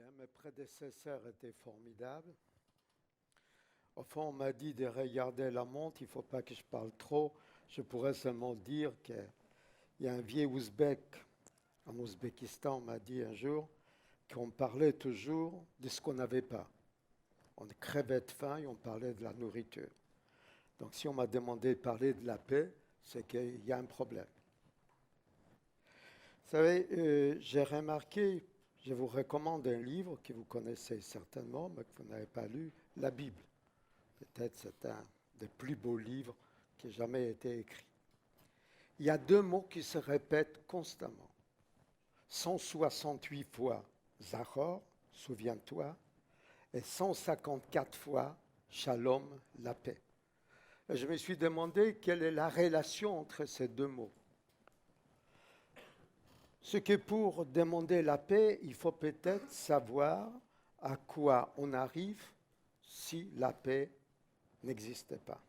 Bien, mes prédécesseurs étaient formidables. Au fond, on m'a dit de regarder la montre, il ne faut pas que je parle trop. Je pourrais seulement dire qu'il y a un vieil ouzbek en Ouzbékistan, m'a dit un jour, qu'on parlait toujours de ce qu'on n'avait pas. On crevait de faim et on parlait de la nourriture. Donc si on m'a demandé de parler de la paix, c'est qu'il y a un problème. Vous savez, j'ai remarqué, je vous recommande un livre que vous connaissez certainement, mais que vous n'avez pas lu, la Bible. Peut-être c'est un des plus beaux livres qui ait jamais été écrit. Il y a deux mots qui se répètent constamment. 168 fois Zachor, souviens-toi, et 154 fois Shalom, la paix. Et je me suis demandé quelle est la relation entre ces deux mots. Ce que pour demander la paix, il faut peut-être savoir à quoi on arrive si la paix n'existait pas.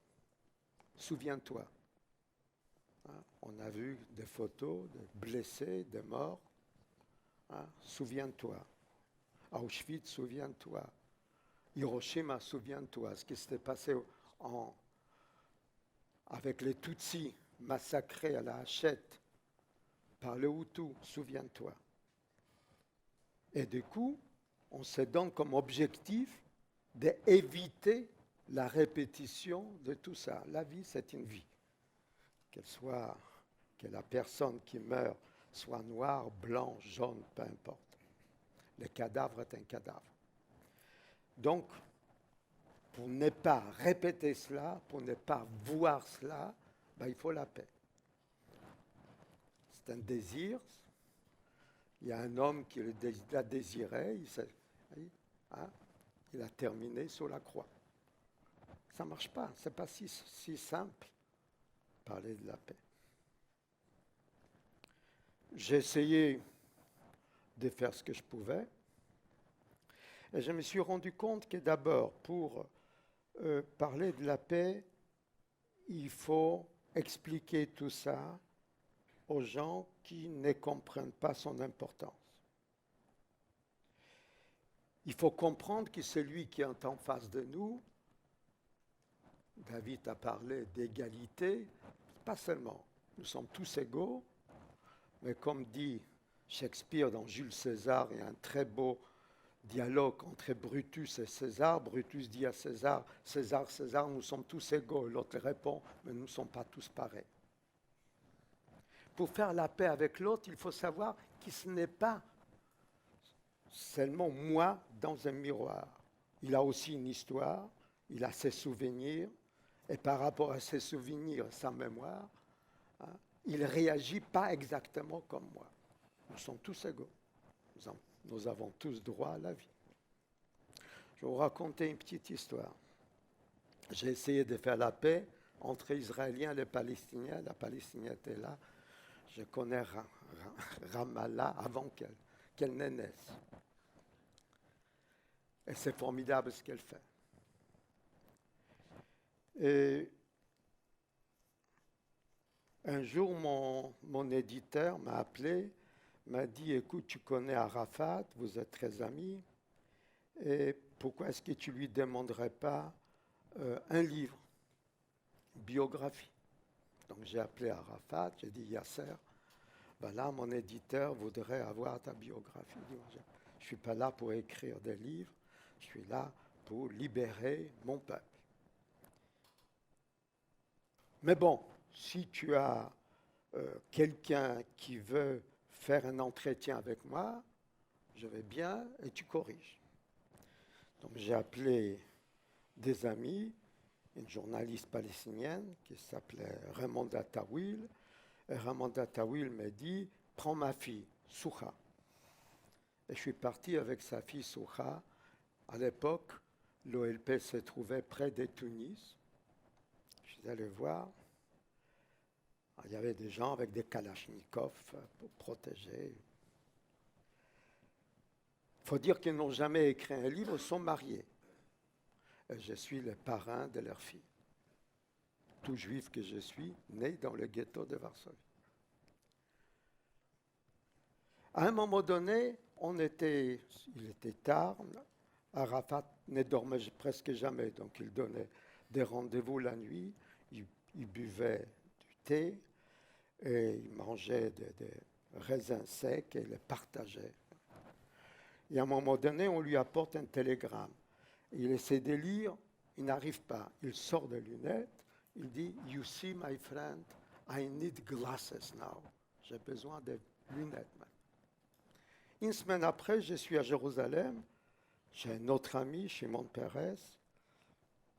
Souviens-toi. On a vu des photos de blessés, de morts. Souviens-toi. Auschwitz, souviens-toi. Hiroshima, souviens-toi. Ce qui s'était passé avec les Tutsis massacrés à la hachette par le Hutu, souviens-toi. Et du coup, on se donne comme objectif d'éviter la répétition de tout ça. La vie, c'est une vie. Que la personne qui meurt soit noire, blanc, jaune, peu importe. Le cadavre est un cadavre. Donc, pour ne pas répéter cela, pour ne pas voir cela, il faut la paix. C'est un désir. Il y a un homme qui l'a désiré, il a terminé sur la croix. Ça ne marche pas, ce n'est pas si simple, parler de la paix. J'ai essayé de faire ce que je pouvais, et je me suis rendu compte que d'abord, pour parler de la paix, il faut expliquer tout ça aux gens qui ne comprennent pas son importance. Il faut comprendre que celui qui est en face de nous, David a parlé d'égalité, pas seulement, nous sommes tous égaux, mais comme dit Shakespeare dans Jules César, il y a un très beau dialogue entre Brutus et César. Brutus dit à César, César, César, nous sommes tous égaux. L'autre répond, mais nous ne sommes pas tous pareils. Pour faire la paix avec l'autre, il faut savoir que ce n'est pas seulement moi dans un miroir. Il a aussi une histoire, il a ses souvenirs, et par rapport à ses souvenirs, sa mémoire, il ne réagit pas exactement comme moi. Nous sommes tous égaux. Nous avons tous droit à la vie. Je vais vous raconter une petite histoire. J'ai essayé de faire la paix entre les Israéliens et les Palestiniens. La Palestinienne était là. Je connais Ramallah avant qu'elle ne naisse. Et c'est formidable ce qu'elle fait. Et un jour, mon éditeur m'a appelé, m'a dit, écoute, tu connais Arafat, vous êtes très amis, et pourquoi est-ce que tu ne lui demanderais pas un livre, une biographie? Donc j'ai appelé Arafat, j'ai dit, Yasser, là, mon éditeur voudrait avoir ta biographie. Je ne suis pas là pour écrire des livres, je suis là pour libérer mon peuple. Mais bon, si tu as quelqu'un qui veut faire un entretien avec moi, je vais bien et tu corriges. Donc j'ai appelé des amis, une journaliste palestinienne qui s'appelait Ramonda Tawil. Et Ramonda Tawil m'a dit, prends ma fille, Souha. Et je suis parti avec sa fille Souha. À l'époque, l'OLP se trouvait près de Tunis. Je suis allé voir. Il y avait des gens avec des kalachnikovs pour protéger. Il faut dire qu'ils n'ont jamais écrit un livre, ils sont mariés. Et je suis le parrain de leur fille. Tout juif que je suis, né dans le ghetto de Varsovie. À un moment donné, il était tard. Arafat ne dormait presque jamais, donc il donnait des rendez-vous la nuit. Il buvait du thé et il mangeait des raisins secs et les partageait. Et à un moment donné, on lui apporte un télégramme. Il essaie de lire, il n'arrive pas. Il sort des lunettes, il dit « You see, my friend, I need glasses now. » J'ai besoin de lunettes maintenant. Une semaine après, je suis à Jérusalem, j'ai un autre ami, Shimon Peres,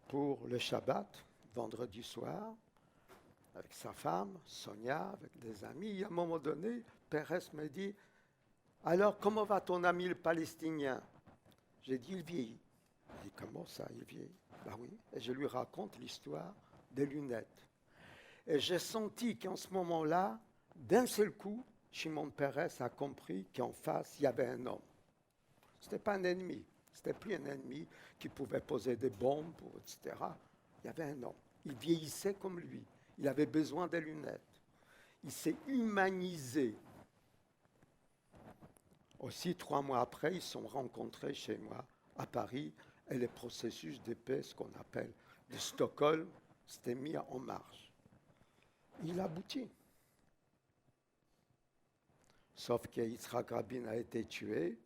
pour le Shabbat, vendredi soir, avec sa femme, Sonia, avec des amis. Et à un moment donné, Peres me dit « Alors, comment va ton ami le Palestinien ?» J'ai dit « Il vieillit. » Il dit « Comment ça, il vieillit ?» Ben oui, et je lui raconte l'histoire des lunettes. Et j'ai senti qu'en ce moment-là, d'un seul coup, Shimon Peres a compris qu'en face, il y avait un homme. Ce n'était pas un ennemi. Ce n'était plus un ennemi qui pouvait poser des bombes, etc. Il y avait un homme. Il vieillissait comme lui. Il avait besoin des lunettes. Il s'est humanisé. Aussi, 3 mois après, ils se sont rencontrés chez moi à Paris et le processus de paix, ce qu'on appelle de Stockholm, s'était mis en marche. Il aboutit. Sauf que Yitzhak Rabin a été tué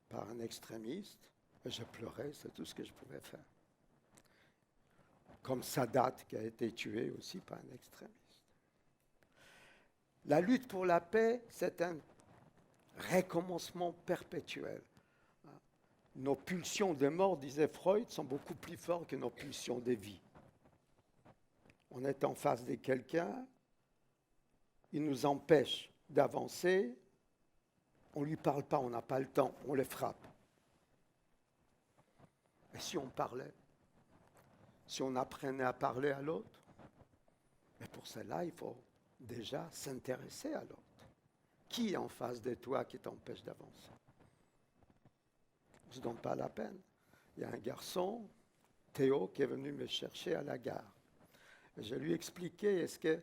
par un extrémiste, et je pleurais, c'est tout ce que je pouvais faire. Comme Sadat qui a été tué aussi par un extrémiste. La lutte pour la paix, c'est un recommencement perpétuel. Nos pulsions de mort, disait Freud, sont beaucoup plus fortes que nos pulsions de vie. On est en face de quelqu'un, il nous empêche d'avancer, on ne lui parle pas, on n'a pas le temps, on le frappe. Et si on parlait, si on apprenait à parler à l'autre, mais pour cela, il faut déjà s'intéresser à l'autre. Qui est en face de toi qui t'empêche d'avancer? On ne se donne pas la peine. Il y a un garçon, Théo, qui est venu me chercher à la gare. Et je lui ai expliqué, est-ce que,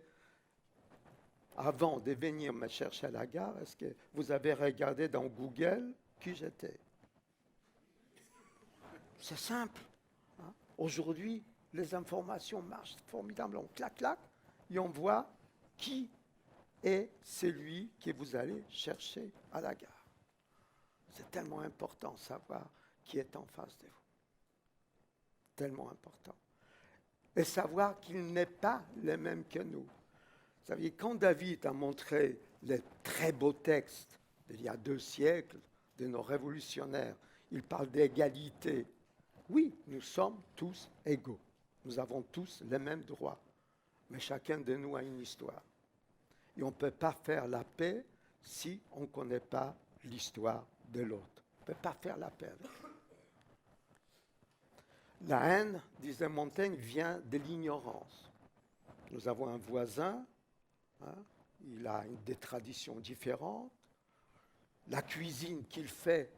avant de venir me chercher à la gare, est-ce que vous avez regardé dans Google qui j'étais? C'est simple. Hein? Aujourd'hui, les informations marchent formidablement. On clac, clac, et on voit qui est celui que vous allez chercher à la gare. C'est tellement important de savoir qui est en face de vous. Tellement important. Et savoir qu'il n'est pas le même que nous. Vous savez, quand David a montré les très beaux textes d'il y a 2 siècles, de nos révolutionnaires, il parle d'égalité. Oui, nous sommes tous égaux. Nous avons tous les mêmes droits. Mais chacun de nous a une histoire. Et on ne peut pas faire la paix si on ne connaît pas l'histoire de l'autre. On ne peut pas faire la paix avec lui. La haine, disait Montaigne, vient de l'ignorance. Nous avons un voisin, hein, il a des traditions différentes. La cuisine qu'il fait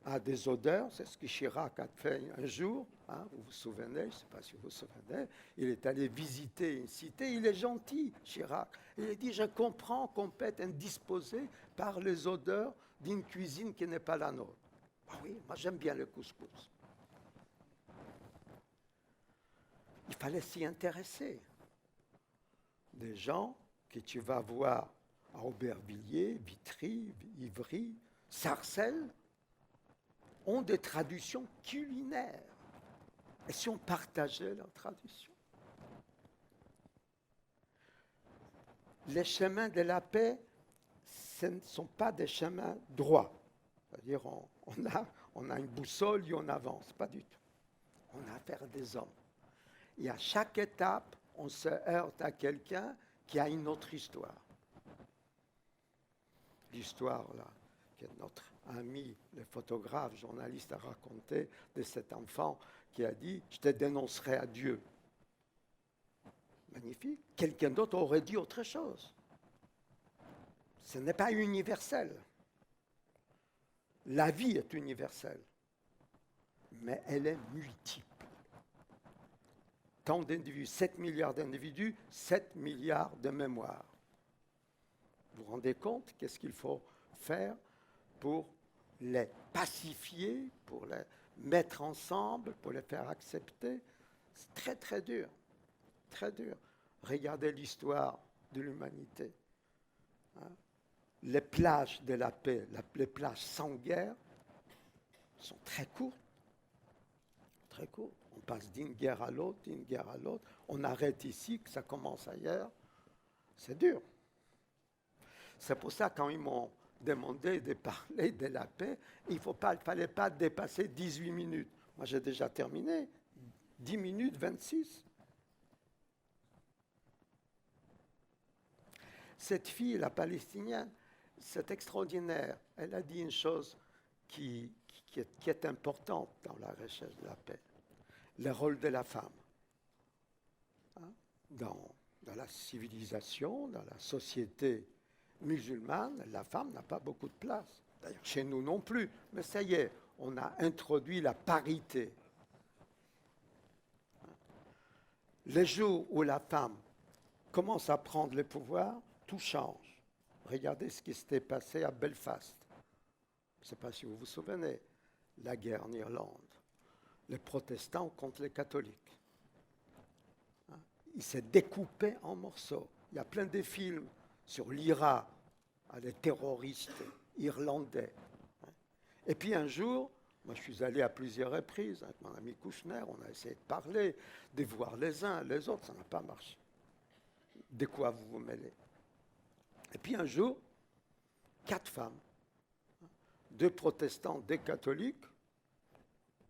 a des odeurs, c'est ce que Chirac a fait un jour, hein, vous vous souvenez, je ne sais pas si vous vous souvenez, il est allé visiter une cité, il est gentil, Chirac. Il a dit, je comprends qu'on peut être indisposé par les odeurs d'une cuisine qui n'est pas la nôtre. Ah oui, moi j'aime bien le couscous. Il fallait s'y intéresser. Des gens que tu vas voir à Aubervilliers, Vitry, Ivry, Sarcelles, ont des traditions culinaires. Et si on partageait leurs traditions? Les chemins de la paix, ce ne sont pas des chemins droits. C'est-à-dire, on a une boussole et on avance. Pas du tout. On a affaire à des hommes. Et à chaque étape, on se heurte à quelqu'un qui a une autre histoire. L'histoire, là, que notre ami, le photographe, journaliste, a raconté de cet enfant qui a dit « Je te dénoncerai à Dieu ». Magnifique. Quelqu'un d'autre aurait dit autre chose. Ce n'est pas universel. La vie est universelle, mais elle est multiple. Tant d'individus, 7 milliards d'individus, 7 milliards de mémoires. Vous vous rendez compte qu'est-ce qu'il faut faire pour les pacifier, pour les mettre ensemble, pour les faire accepter. C'est très très dur, très dur. Regardez l'histoire de l'humanité. Hein. Les plages de la paix, les plages sans guerre, sont très courtes. Très courtes. On passe d'une guerre à l'autre, d'une guerre à l'autre. On arrête ici, que ça commence ailleurs. C'est dur. C'est pour ça, quand ils m'ont demandé de parler de la paix, il ne fallait pas dépasser 18 minutes. Moi, j'ai déjà terminé. 10 minutes, 26. Cette fille, la Palestinienne, c'est extraordinaire. Elle a dit une chose qui est importante dans la recherche de la paix. Le rôle de la femme. Hein? Dans la civilisation, dans la société musulmane, la femme n'a pas beaucoup de place. D'ailleurs, chez nous non plus. Mais ça y est, on a introduit la parité. Les jours où la femme commence à prendre le pouvoir, tout change. Regardez ce qui s'était passé à Belfast. Je ne sais pas si vous vous souvenez, la guerre en Irlande. Les protestants contre les catholiques. Ils s'est découpé en morceaux. Il y a plein de films sur l'IRA, les terroristes irlandais. Et puis un jour, moi je suis allé à plusieurs reprises avec mon ami Kouchner, on a essayé de parler, de voir les uns les autres, ça n'a pas marché. De quoi vous vous mêlez? Et puis un jour, 4 femmes, 2 protestants, 2 catholiques,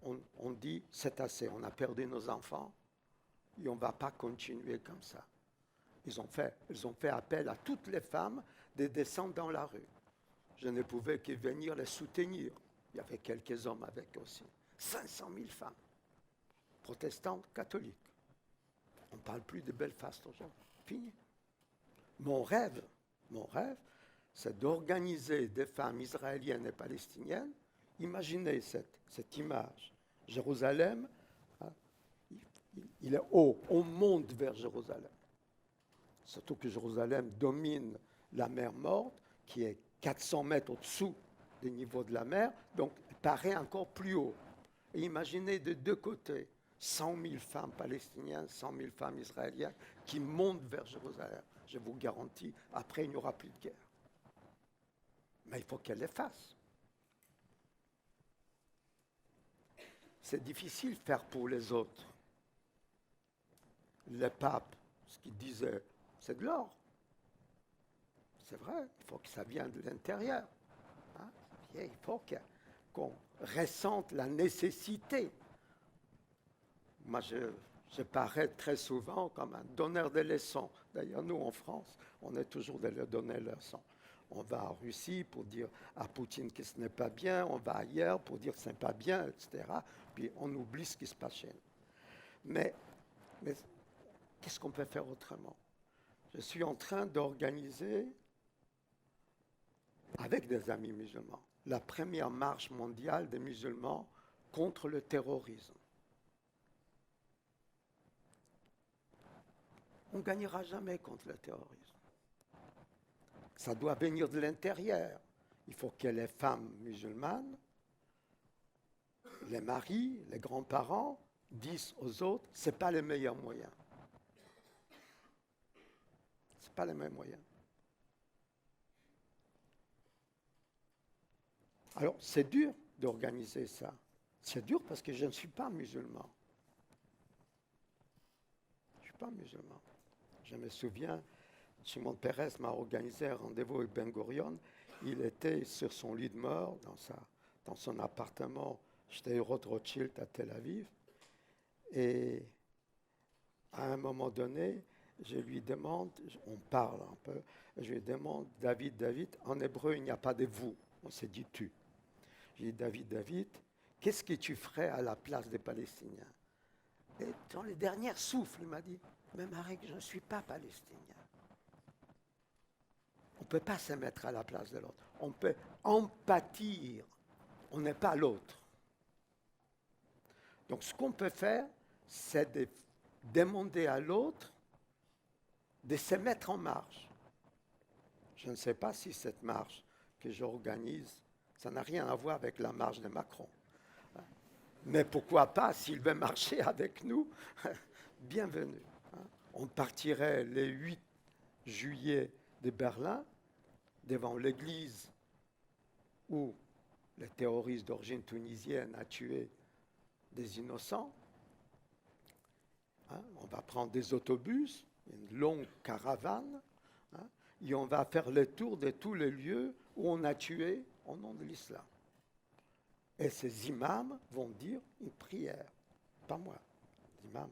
on dit c'est assez, on a perdu nos enfants et on ne va pas continuer comme ça. Ils ont fait appel à toutes les femmes de descendre dans la rue. Je ne pouvais que venir les soutenir. Il y avait quelques hommes avec aussi. 500 000 femmes, protestantes, catholiques. On ne parle plus de Belfast aujourd'hui. Fini. Mon rêve, c'est d'organiser des femmes israéliennes et palestiniennes. Imaginez cette image. Jérusalem, hein, il est haut, on monte vers Jérusalem. Surtout que Jérusalem domine la mer Morte, qui est 400 mètres au-dessous du niveau de la mer, donc elle paraît encore plus haut. Et imaginez de 2 côtés, 100 000 femmes palestiniennes, 100 000 femmes israéliennes qui montent vers Jérusalem. Je vous garantis, après, il n'y aura plus de guerre. Mais il faut qu'elle les fasse. C'est difficile de faire pour les autres. Le pape, ce qu'il disait, c'est de l'or. C'est vrai, il faut que ça vienne de l'intérieur. Hein? Il faut qu'on ressente la nécessité. Moi, je parais très souvent comme un donneur de leçons. D'ailleurs, nous, en France, on est toujours des donneurs de leçons. On va en Russie pour dire à Poutine que ce n'est pas bien, on va ailleurs pour dire que ce n'est pas bien, etc. Puis on oublie ce qui se passe chez nous. Mais qu'est-ce qu'on peut faire autrement? Je suis en train d'organiser, avec des amis musulmans, la première marche mondiale des musulmans contre le terrorisme. On ne gagnera jamais contre le terrorisme. Ça doit venir de l'intérieur. Il faut que les femmes musulmanes, les maris, les grands-parents, disent aux autres, ce n'est pas le meilleur moyen. Ce n'est pas le même moyen. Alors, c'est dur d'organiser ça. C'est dur parce que je ne suis pas musulman. Je ne suis pas musulman. Je me souviens, Shimon Peres m'a organisé un rendez-vous avec Ben Gurion. Il était sur son lit de mort, dans son appartement, Sderot Rothschild à Tel Aviv. Et à un moment donné, je lui demande, on parle un peu, je lui demande, David, en hébreu, il n'y a pas de vous, on s'est dit tu. J'ai dit, David, qu'est-ce que tu ferais à la place des Palestiniens? Et dans les derniers souffles, il m'a dit, mais Marek, je ne suis pas palestinien. On ne peut pas se mettre à la place de l'autre. On peut empathir. On n'est pas l'autre. Donc ce qu'on peut faire, c'est de demander à l'autre de se mettre en marche. Je ne sais pas si cette marche que j'organise Ça n'a rien à voir avec la marche de Macron. Mais pourquoi pas, s'il veut marcher avec nous, bienvenue. On partirait le 8 juillet de Berlin, devant l'église où le terroriste d'origine tunisienne a tué des innocents. On va prendre des autobus, une longue caravane, et on va faire le tour de tous les lieux où on a tué au nom de l'islam. Et ces imams vont dire une prière, pas moi, l'imam.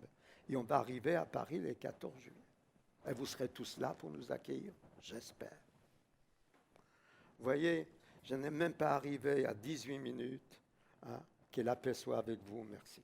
Et on va arriver à Paris le 14 juillet. Et vous serez tous là pour nous accueillir, j'espère. Vous voyez, je n'ai même pas arrivé à 18 minutes. Que la paix soit avec vous, merci.